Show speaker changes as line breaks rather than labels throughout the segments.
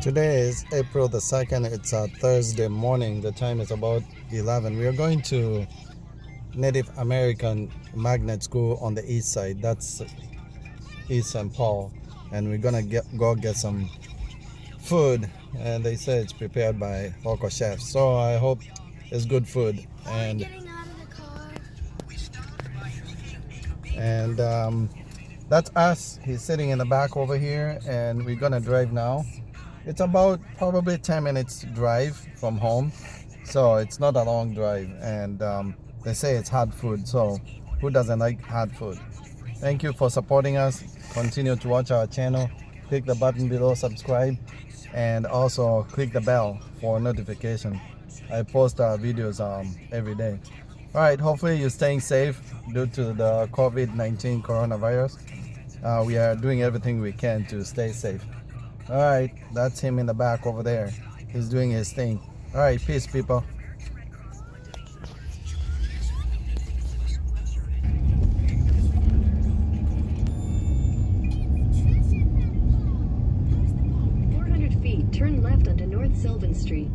Today is April the 2nd. It's a Thursday morning. The time is about 11. We are going to Native American Magnet School on the east side. That's East St. Paul. And we're going to go get some food. And they say it's prepared by local chefs. So I hope it's good food. And that's us. He's sitting in the back over here. And we're going to drive now. It's about probably 10 minutes drive from home, so it's not a long drive. And they say it's hard food, so who doesn't like hard food? Thank you for supporting us. Continue to watch our channel. Click the button below, subscribe, and also click the bell for notification. I post videos every day. All right, hopefully you're staying safe due to the COVID-19 coronavirus. We are doing everything we can to stay safe. All right, that's him in the back over there. He's doing his thing. All right, peace, people.
Turn left onto North Sylvan Street.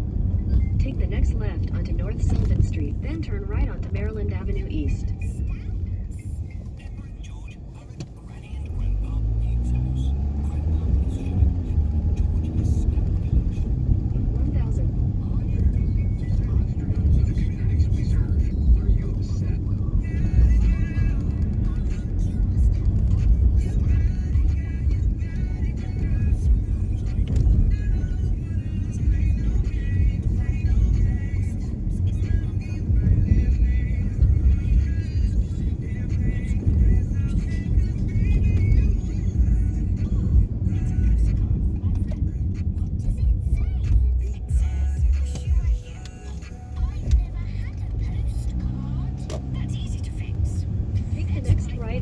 Take the next left onto North Sylvan Street, then turn right onto Maryland Avenue East.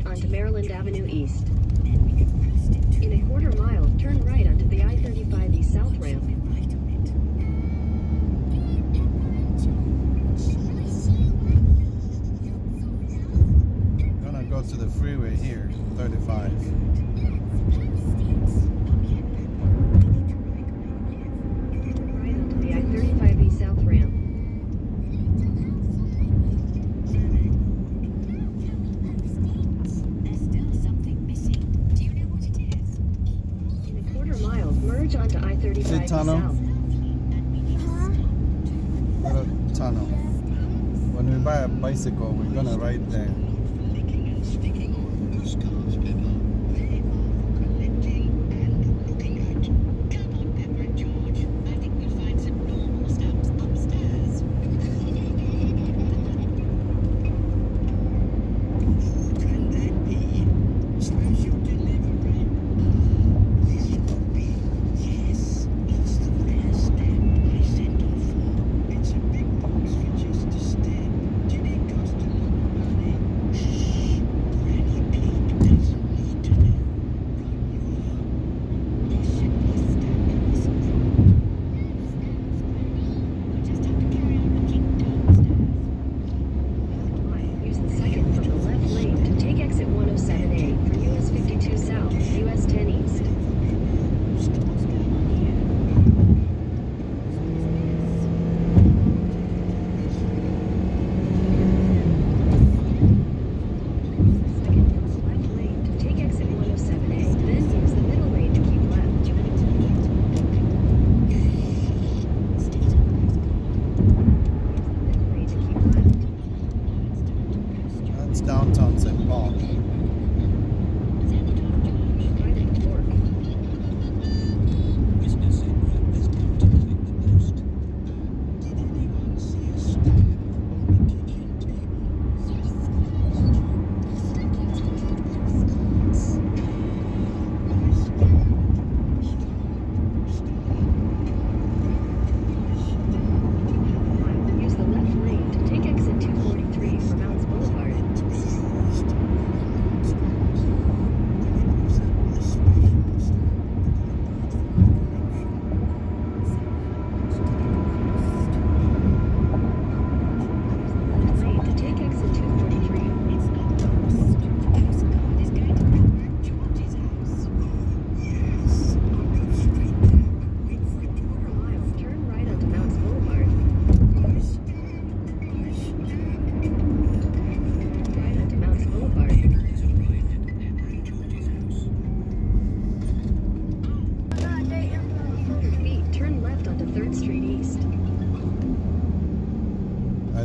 Onto Maryland Avenue East. In a quarter mile, turn right onto the I-35 East South ramp.
Gonna go to the freeway here, 35.
Right onto the I-35 East South ramp. Merge onto I-35
tunnel.
South.
Little tunnel. When we buy a bicycle, we're gonna ride there.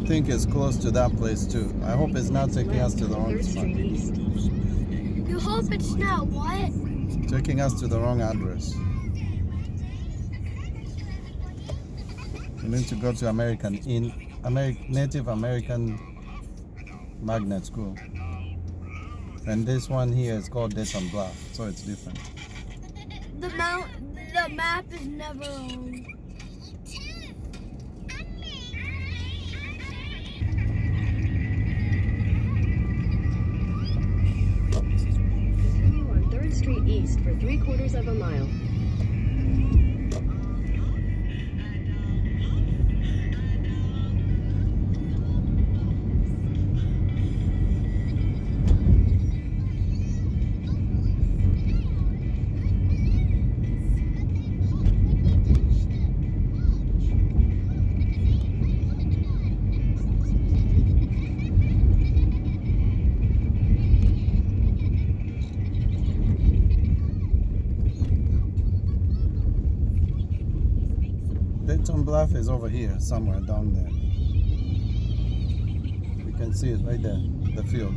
I think it's close to that place too. I hope it's not taking us to the wrong
3rd
spot.
Street East.
You hope it's not what?
Taking us to the wrong address. We need to go to Native American Magnet School. And this one here is called Dayton Bluff, so it's different.
The map is never on.
Continue on 3rd Street East for 3/4 of a mile.
Dayton Bluff is over here, somewhere down there. You can see it right there, the field.